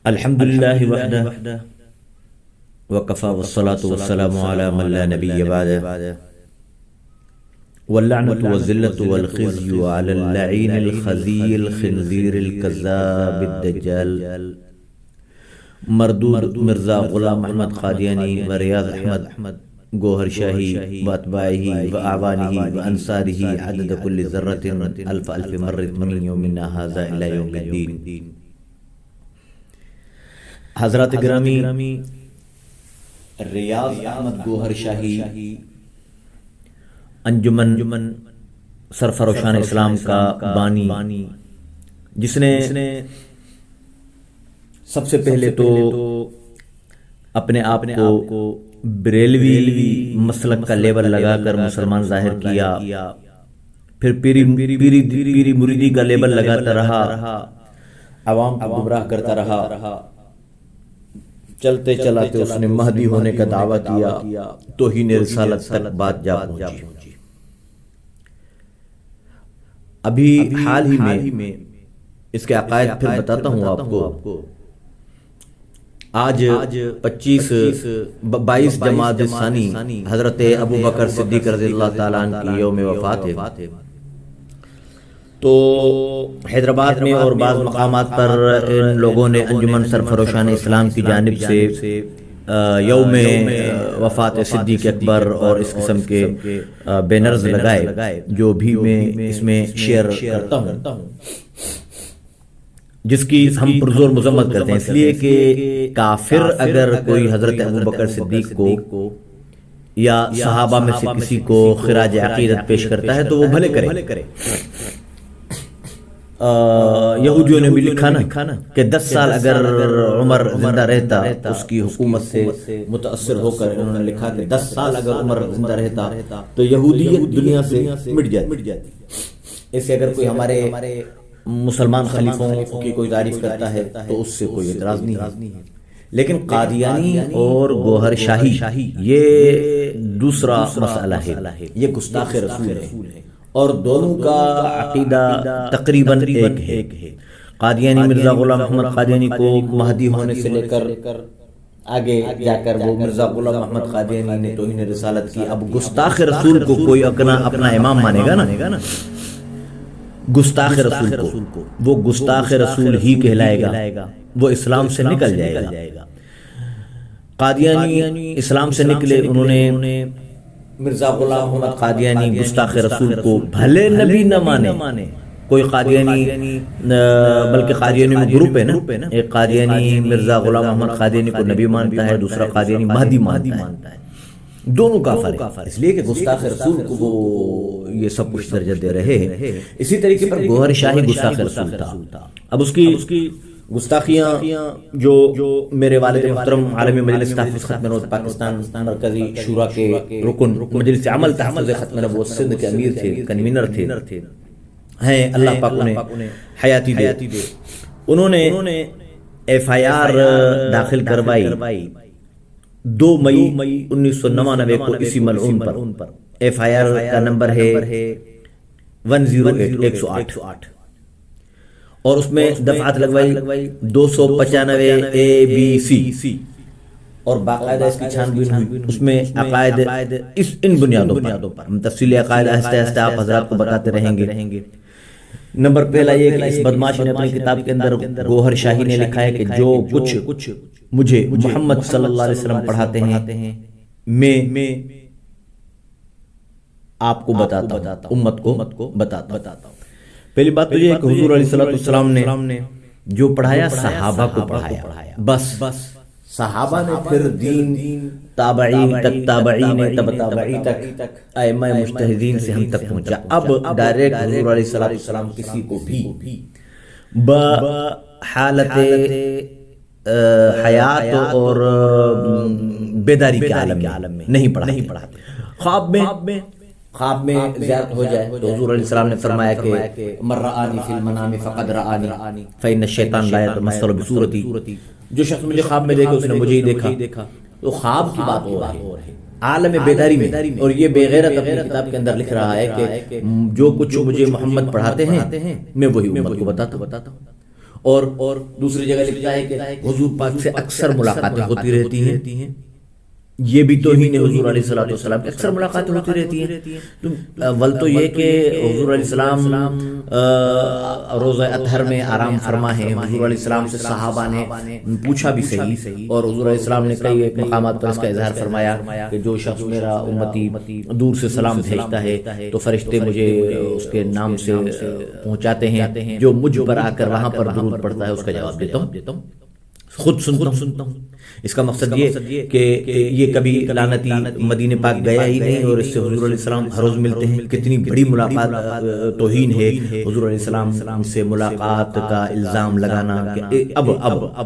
الحمد للہ وحدہ وکفى والصلاة والسلام على من لا نبی بعده واللعنة والذلة والخزي على اللعين الخزي الخنزير الكذاب الدجال مردود مرزا غلام احمد قادیانی و ریاض احمد گوہر شاہی و اتباعہ و اعوانہ و انصارہ عدد کل ذرۃ الف الف مرۃ من یومنا ھذا الی یوم الدین۔ حضرات گرامی، ریاض احمد گوہر شاہی انجمن سرفروشان اسلام کا بانی، جس نے سب سے پہلے تو اپنے آپ کو بریلوی مسلک کا لیبل لگا کر مسلمان ظاہر کیا، پھر پیری مریدی کا لیبل لگاتا رہا، عوام کو گمراہ کرتا رہا، چلتے چلاتے اس نے مہدی ہونے کا دعویٰ کیا، توہین رسالت تک بات جا پہنچی۔ ابھی حال ہی میں اس کے عقائد پھر بتاتا ہوں آپ کو۔ آج 22 جمادی الثانی حضرت ابو بکر صدیق رضی اللہ تعالیٰ عنہ کی یوم وفات ہے، تو حیدرآباد میں اور بعض مقامات پر ان لوگوں نے انجمن سرفروشان اسلام کی جانب سے یوم وفات صدیق اکبر اور اس قسم کے بینرز لگائے، جو بھی میں اس میں شیئر کرتا ہوں، جس کی ہم پرزور مذمت کرتے ہیں، اس لیے کہ کافر اگر کوئی حضرت ابو بکر صدیق کو یا صحابہ میں سے کسی کو خراج عقیدت پیش کرتا ہے تو وہ بھلے کرے۔ یہودیوں نے بھی لکھا نا کہ 10 سال اگر عمر زندہ رہتا، اس کی حکومت سے متاثر ہو کر انہوں نے لکھا کہ 10 سال اگر عمر زندہ رہتا تو یہودیت دنیا سے مٹ جاتی۔ اسے اگر کوئی ہمارے مسلمان خلیفوں کی کوئی تعریف کرتا ہے تو اس سے کوئی اعتراض نہیں ہے، لیکن قادیانی اور گوہر شاہی یہ دوسرا مسئلہ ہے، یہ گستاخ رسول ہے، اور دونوں کا عقیدہ تقریباً ایک ہے۔ قادیانی مرزا غلام احمد قادیانی کو مہدی ہونے سے لے کر آگے جا کر وہ مرزا غلام احمد قادیانی نے توہین رسالت کی۔ اب گستاخ رسول کو کوئی اپنا امام مانے گا نا، گستاخ رسول کو وہ گستاخ رسول ہی کہلائے گا، وہ اسلام سے نکل جائے گا۔ قادیانی اسلام سے نکلے، انہوں نے مرزا غلام احمد قادیانی گستاخ رسول کو بھلے نبی نہ مانے، کوئی قادیانی بلکہ قادیانی میں گروپ ہے نا، ایک قادیانی مرزا غلام احمد قادیانی کو نبی مانتا ہے، دوسرا قادیانی مہدی مانتا ہے، دونوں کافر ہیں، اس لیے کہ گستاخ رسول کو وہ یہ سب کچھ درجہ دے رہے ہیں۔ اسی طریقے پر گوہر شاہی گستاخ رسول تھا۔ اب اس کی گستاخیاں جو میرے والد محترم عالمی مجلس تحفظ ختم نبوت پاکستان مرکزی شورا کے رکن مجلس عمل تحفظ ختم نبوت سندھ کے امیر تھے، کنوینر تھے، ہیں اللہ پاک انہیں حیاتی دے، انہوں نے ایف آئی آر داخل کروائی 2 مئی 1999 کو اسی ملعون پر۔ ایف آئی آر کا نمبر ہے 108 اور اس میں دفعات لگوائی 295 ABC، اور باقاعدہ اس کی چھان بین ہوئی، اس میں عقائد ان بنیادوں پر ہم تفصیلی عقائد آہستہ آپ حضرات کو بتاتے رہیں گے۔ نمبر پہلا یہ کہ اس بدماش نے اپنی کتاب کے اندر گوہر شاہی نے لکھا ہے کہ جو کچھ مجھے محمد صلی اللہ علیہ وسلم پڑھاتے ہیں میں آپ کو بتاتا ہوں، امت کو بتاتا ہوں۔ پہلی بات تو یہ ہے کہ حضور علیہ السلام نے جو پڑھایا صحابہ کو پڑھایا، بس صحابہ نے پھر دین تابعین تک، تابعین تب تابعی تک، ائمہ مجتہدین سے ہم تک پہنچا۔ اب ڈائریکٹ حضور علیہ السلام کسی کو بھی بحالت حیات اور بیداری کے عالم میں نہیں پڑھاتے۔ خواب میں زیارت ہو جائے تو حضور علیہ السلام نے فرمایا کہ من رآنی فی المنام فقد رآنی فإن الشیطان لا یتمثل بصورتی، جو شخص مجھے خواب میں دیکھا اس نے مجھے ہی دیکھا۔ تو خواب کی بات ہو رہی ہے عالم بیداری میں، اور یہ بے غیرت اپنی کتاب کے اندر لکھ رہا ہے کہ جو کچھ مجھے محمد پڑھاتے ہیں میں وہی امت کو بتاتا ہوں۔ اور دوسری جگہ لکھتا ہے کہ حضور پاک سے اکثر ملاقاتیں ہوتی رہتی ہیں. یہ بھی توہین ہے حضور علیہ الصلوۃ والسلام کی، اکثر ملاقاتیں ہوتی رہتی ہیں. اول تو یہ کہ حضور علیہ السلام روزہ اطہر میں آرام فرما ہے. حضور علیہ السلام سے صحابہ نے پوچھا بھی صحیح، اور حضور علیہ السلام نے کئی مقامات پر اس کا اظہار فرمایا کہ جو شخص میرا امتی دور سے سلام بھیجتا ہے تو فرشتے مجھے اس کے نام سے پہنچاتے ہیں، جو مجھ پر آ کر وہاں پر درود پڑھتا ہے اس کا جواب دیتا ہوں، خود سنتا ہوں. اس کا مقصد یہ کہ یہ کبھی لعنتی مدینہ پاک گیا ہی نہیں، اور اس سے حضور علیہ السلام ہر روز ملتے ہیں. کتنی بڑی ملاقات توہین ہے حضور علیہ السلام سے ملاقات کا الزام لگانا کہ اب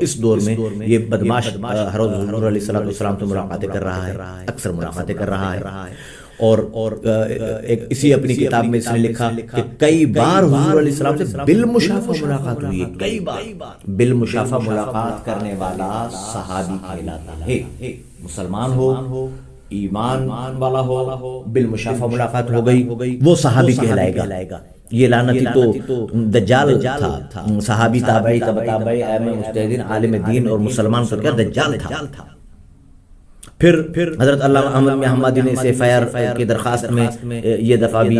اس دور میں یہ بدماش ہر روز حضور علیہ السلام سے ملاقاتیں کر رہا ہے، اکثر ملاقاتیں کر رہا ہے. اور ایک اسی اپنی کتاب میں اس نے لکھا کہ کئی بار حضور علیہ السلام سے بالمشافہ ملاقات ہوئی ہے. کئی بار بالمشافہ ملاقات کرنے والا صحابی کہلاتا ہے. مسلمان ہو، ایمان والا ہو، بالمشافہ ملاقات ہو گئی، وہ صحابی کہلائے گا. یہ لعنتی تو دجال تھا، صحابی تابعی تابعی ائمہ مجتہدین عالم دین اور مسلمان تو کیا دجال تھا. پھر حضرت علامہ احمد میاں حمادی نے اسے فائر کی درخواست میں یہ دفعہ بھی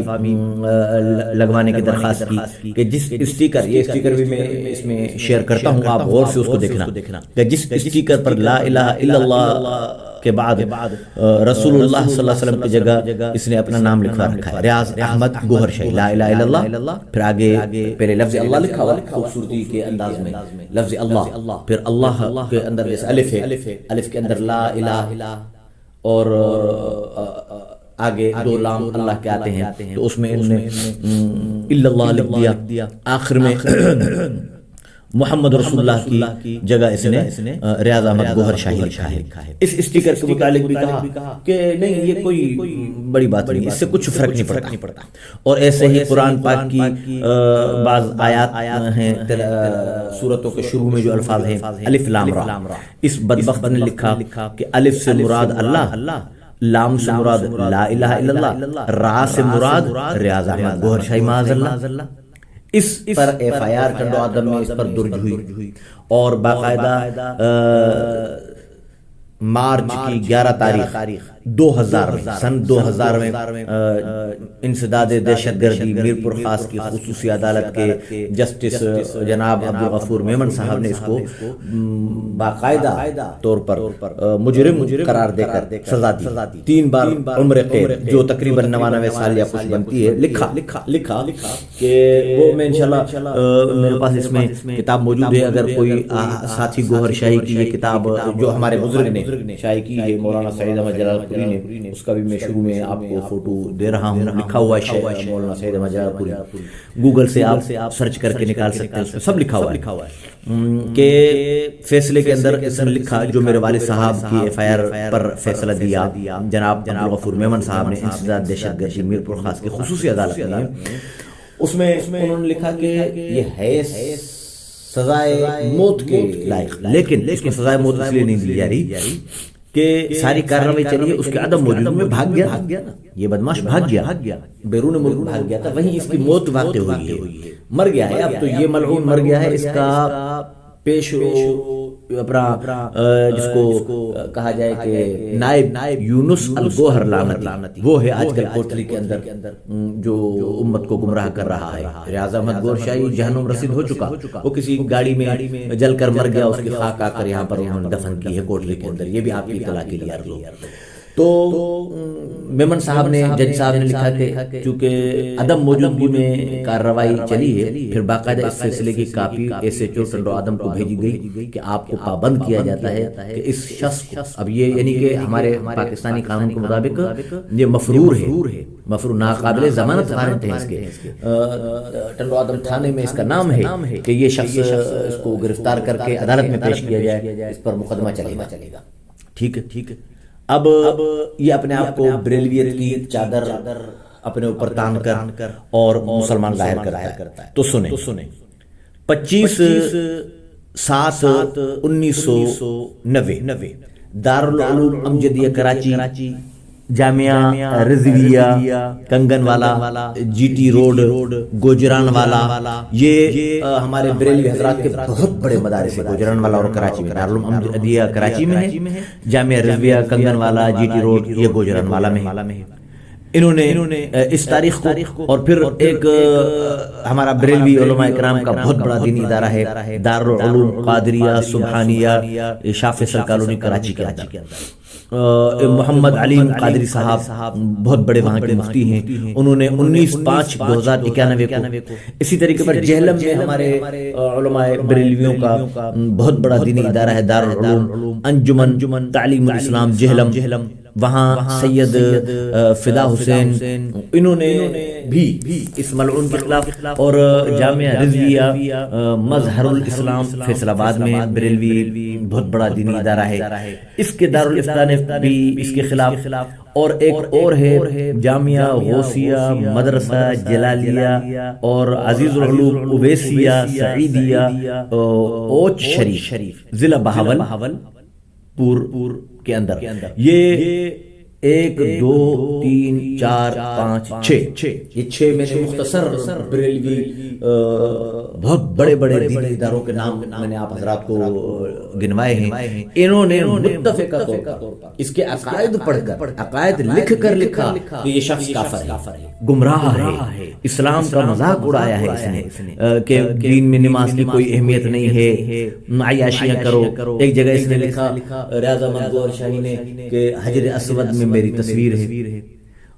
لگوانے کی درخواست کی کہ جس اسٹیکر، یہ اسٹیکر بھی میں اس میں شیئر کرتا ہوں، آپ غور سے اس کو دیکھنا، کہ جس اسٹیکر پر لا الہ الا اللہ کے بعد رسول اللہ صلی اللہ علیہ وسلم کی جگہ اس نے اپنا نام لکھوا رکھا ہے، ریاض احمد گوہر شاہی، لا الہ الا اللہ، پھر آگے پہلے لفظ اللہ لکھا ہوا خوبصورتی کے انداز میں، لفظ اللہ، پھر اللہ کے اندر جیسے الف ہے، الف کے اندر لا الہ، اور آگے دو لام اللہ کے آتے ہیں، تو اس میں انہوں نے الا اللہ لکھ دیا. آخر میں محمد رسول اللہ کی جگہ اس نے ریاض احمد گوہر شاہی لکھا ہے. اس اسٹیکر کے متعلق بھی کہا کہ نہیں یہ کوئی بڑی بات نہیں، اس سے کچھ فرق نہیں پڑتا. اور ایسے ہی قرآن پاک کی بعض آیات ہیں، سورتوں کے شروع میں جو الفاظ ہیں الف لام را، اس بدبخت نے لکھا کہ الف سے مراد اللہ، لام سے مراد لا الہ الا اللہ، را سے مراد ریاض احمد گوہر شاہی معاذ اللہ. اس پر ایف آئی آر ٹنڈو آدم میں اس پر درج ہوئی، اور باقاعدہ مارچ کی 11 تاریخ 2000 سن 2000 میں انسداد دہشت گردی میرپور خاص کی خصوصی عدالت کے جسٹس جناب عبدالغفور میمن صاحب نے اس کو باقاعدہ طور پر مجرم قرار دے کر سزا دی. 3 بار عمر قید، جو تقریباً 99 سال یا کچھ بنتی ہے. لکھا کہ وہ میں انشاءاللہ میرے پاس اس میں کتاب موجود ہے، اگر کوئی ساتھی گوہر شاہی کی یہ کتاب جو ہمارے بزرگ نے شائع کی ہے، مولانا سعید احمد جلال پوری نے، اس کا بھی میں شروع میں آپ کو فوٹو دے رہا ہوں، لکھا ہوا ہے مولانا سعید احمد جلال پوری. گوگل سے آپ سرچ کر کے نکال سکتے ہیں، اس میں سب لکھا ہوا ہے کہ فیصلے کے اندر اس نے لکھا جو میرے والد صاحب کی ایف آئی آر پر فیصلہ دیا جناب عبدالغفور میمن صاحب نے انسداد دہشت گردی میرپور خاص کی خصوصی عدالت میں، اس میں انہوں نے لکھا کہ یہ ہے سزائے موت کے لائق، لیکن اس کو سزائے موت اس لیے نہیں دی جا رہی کہ ساری کارروائی چلی ہے، اس کے عدم موجود میں بھاگ گیا، یہ بدماش بھاگ گیا، بیرون ملک بھاگ گیا تھا، وہیں اس کی موت واقع ہوئی ہے، مر گیا ہے. اب تو یہ ملعون مر گیا ہے، اس کا پیش اپنا جس کو کہا جائے کہ نائب یونس الگوہر لعنتی، وہ ہے آج کل کوٹلی کے اندر جو امت کو گمراہ کر رہا ہے. ریاض احمد گوہر شاہی جہنم رسید ہو چکا، وہ کسی گاڑی میں جل کر مر گیا، اس کی خاک آ کر یہاں پر انہوں نے دفن کی ہے کوٹلی کے اندر. یہ بھی آپ کی اطلاع کے لیے عرض. تو میمن صاحب نے، جج صاحب نے لکھا کہ چونکہ عدم موجودگی میں کارروائی چلی ہے، پھر باقاعدہ اس سلسلے کی copy S H O Tando Adam کو بھیجی گئی کہ آپ کو پابند کیا جاتا ہے کہ اس شخص کو، اب یہ یعنی کہ ہمارے پاکستانی قانون کے مطابق یہ مفرور ہے، مفرور ناقابل ضمانت وارنٹ ہے اس کے. ٹنڈو آدم تھانے میں اس کا نام ہے کہ یہ شخص اس کو گرفتار کر کے عدالت میں پیش کیا جائے، اس پر مقدمہ چلے گا. ٹھیک ہے. اب یہ اپنے آپ کو بریلویت کی چادر اپنے اوپر تان کر اور مسلمان ظاہر کرتا ہے. تو سنیں 25/7/1990 دارالعلوم امجدیہ کراچی جامعہ رضویہ کنگن والا، جی ٹی روڈ گوجران والا، یہ ہمارے بریلوی حضرات کے بہت بڑے مدارس ہیں۔ گوجران والا اور کراچی میں، دارالعلوم احمدیہ کراچی میں ہے، جامعہ رضویہ کنگن والا جی ٹی روڈ یہ گوجران والا میں ہے۔ انہوں نے اس تاریخ کو، اور پھر ایک ہمارا بریلوی علماء کرام کا بہت بڑا دینی ادارہ ہے دارالعلوم قادریہ سبحانیہ شاہ فیصل کالونی کراچی کے اندر۔ محمد علیم قادری صاحب بہت بڑے وہاں کے مفتی ہیں، انہوں نے 19/5/2091 کو اسی طریقے پر جہلم میں ہمارے علماء بریلویوں کا بہت بڑا دینی ادارہ ہے دارالعلوم انجمن تعلیم الاسلام جہلم، وہاں سید فدا حسین انہوں نے بھی اس ملعون کے خلاف، اور جامعہ رضویہ مظہر الاسلام فیصل آباد میں بریلوی بہت بڑا دینی ادارہ ہے، اس کے دارالفتہ نے بھی اس کے خلاف، اور ایک اور ہے جامعہ غوثیہ مدرسہ جلالیہ اور عزیز العلوم اویسیہ سعیدیہ اوچ شریف ضلع بہاول پور کے اندر۔ یہ 1 2 3 4 5 6 یہ 6 میں نے مختصر بریلوی بہت بڑے دینی اداروں کے نام میں نے آپ حضرات کو گنوائے ہیں۔ انہوں نے متفقہ طور پر اس کے عقائد پڑھ کر، عقائد لکھ کر لکھا کہ یہ شخص کافر ہے، گمراہ ہے، اسلام کا مذاق اڑایا ہے اس نے، کہ دین میں نماز کی کوئی اہمیت نہیں ہے، عیاشیاں کرو۔ ایک جگہ اس نے لکھا ریاض احمد گوہر شاہی نے کہ حجر اسود میں میری تصویر ہے۔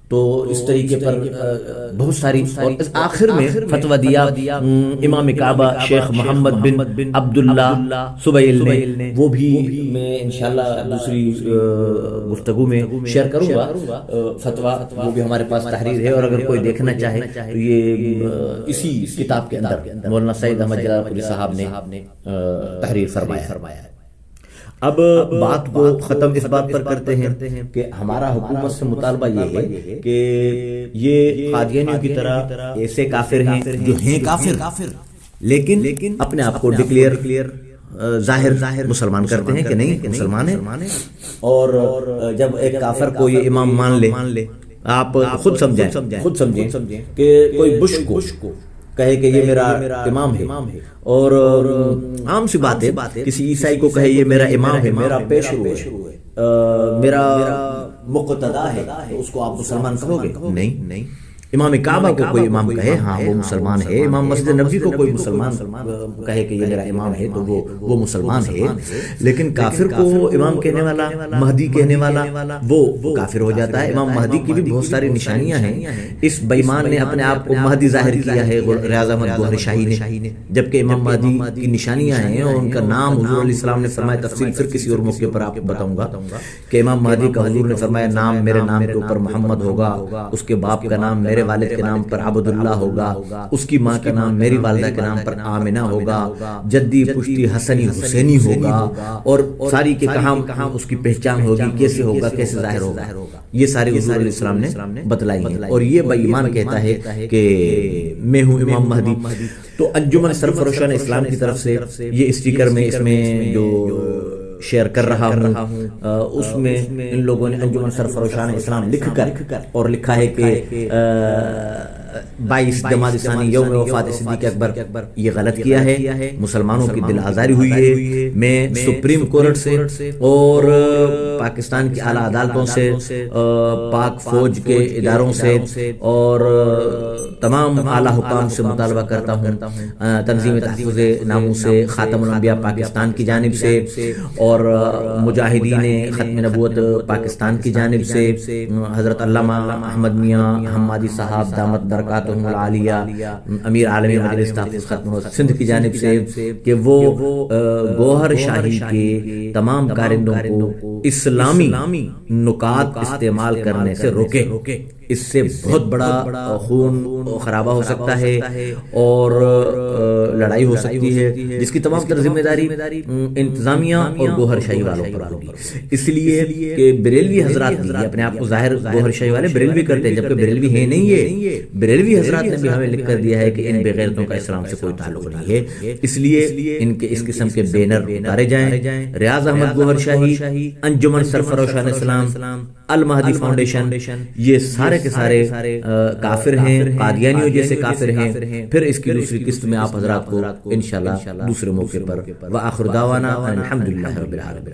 تو اس طریقے پر بہت ساری، اور آخر میں فتویٰ دیا امام کعبہ شیخ محمد بن عبداللہ سبیل نے، وہ بھی میں انشاءاللہ دوسری گفتگو میں شیئر کروں گا فتویٰ، وہ بھی ہمارے پاس تحریر ہے، اور اگر کوئی دیکھنا چاہے تو یہ اسی کتاب کے اندر مولانا سید احمد جلال پوری صاحب نے تحریر فرمایا ہے۔ اب بات کو ختم اس بات پر کرتے ہیں کہ ہمارا حکومت سے مطالبہ یہ ہے کہ یہ قادیانیوں کی طرح ایسے کافر ہیں جو ہیں کافر، لیکن اپنے آپ کو ڈکلیئر ظاہر مسلمان کرتے ہیں کہ نہیں مسلمان ہیں، اور جب ایک کافر کو یہ امام مان لے، آپ خود سمجھیں کہ کوئی بش کو کہے کہ یہ میرا امام ہے، اور عام سی بات ہے کسی عیسائی کو کہے یہ میرا امام ہے، میرا پیشرو ہے، میرا مقتدا ہے، تو اس کو آپ مسلمان کہو گے؟ نہیں۔ امام کعبہ کو کوئی امام کہے ہاں وہ مسلمان ہے، امام مسجد نبوی کو کوئی مسلمان کہے کہ یہ میرا امام ہے تو وہ مسلمان ہے، لیکن کافر کو امام کہنے والا، مہدی کہنے والا، وہ کافر ہو جاتا ہے۔ امام مہدی کی بھی بہت ساری نشانیاں ہیں، اس بے ایمان نے اپنے آپ کو مہدی ظاہر کیا ہے ریاض احمد گوہر شاہی نے، جبکہ امام مہدی کی نشانیاں ہیں اور ان کا نام حضور علیہ السلام نے فرمایا، تفصیل پھر کسی اور موقع پر آپ کو بتاؤں گا کہ امام مہدی کا حضور نے فرمایا نام میرے نام کے اوپر محمد ہوگا، اس کے باپ کا نام میرے والد کے نام پر عبد اللہ ہوگا، اس کی ماں کا نام میری والدہ کے نام پر آمنہ ہوگا، جدی پشتی حسنی حسینی ہوگا، اور ساری کے کہاں اس کی پہچان ہوگی، کیسے ہوگا، کیسے ظاہر ہوگا، یہ ساری حضور علیہ السلام نے بتلائی ہیں۔ اور یہ بے ایمان کہتا ہے کہ میں ہوں امام مہدی۔ تو انجمن سرفروشان اسلام کی طرف سے یہ اسٹیکر میں اس میں جو شیئر کر رہا ہوں، اس میں ان لوگوں نے انجمن سرفروشان اسلام لکھ کر اور لکھا ہے کہ 22 جمادی ثانی یوم وفات صدیق اکبر، یہ غلط کیا ہے، مسلمانوں کی دل آزاری ہوئی ہے۔ میں سپریم کورٹ سے اور پاکستان کی اعلیٰ عدالتوں سے، پاک فوج کے اداروں سے اور تمام اعلیٰ حکام سے مطالبہ کرتا ہوں، تنظیم تحفظ ناموس خاتم الانبیاء پاکستان کی جانب سے اور مجاہدین ختم نبوت پاکستان کی جانب سے، حضرت علامہ احمد میاں حمادی صاحب دامت برکاتہم العالیہ امیر عالمی مجلس تحفظ ختم نبوت سندھ کی جانب سے کہ وہ گوہر شاہی کے تمام کارندوں کو اسلامی نکات استعمال کرنے سے روکے، اس سے بہت بڑا خون خرابہ ہو سکتا ہے اور لڑائی ہو سکتی ہے، جس کی تمام تر ذمہ داری انتظامیہ اور گوہر شاہی والوں پر ہوگی۔ اس لیے کہ بریلوی حضرات بھی اپنے آپ کو ظاہر گوہر شاہی والے بریلوی کرتے ہیں، جبکہ بریلوی ہے نہیں، یہ بریلوی حضرات نے بھی ہمیں لکھ کر دیا ہے کہ ان بےغیرتوں کا اسلام سے کوئی تعلق نہیں ہے، اس لیے ان کے اس قسم کے بینر اتارے جائیں۔ ریاض احمد گوہر شاہی، انجمن سرفروشان اسلام، المہدی فاؤنڈیشن، یہ سارے کے سارے کافر ہیں، قادیانیوں جیسے کافر ہیں۔ پھر اس کی دوسری قسط میں آپ حضرات کو انشاءاللہ دوسرے موقع پر وآخر دعوانا الحمدللہ رب العالمین۔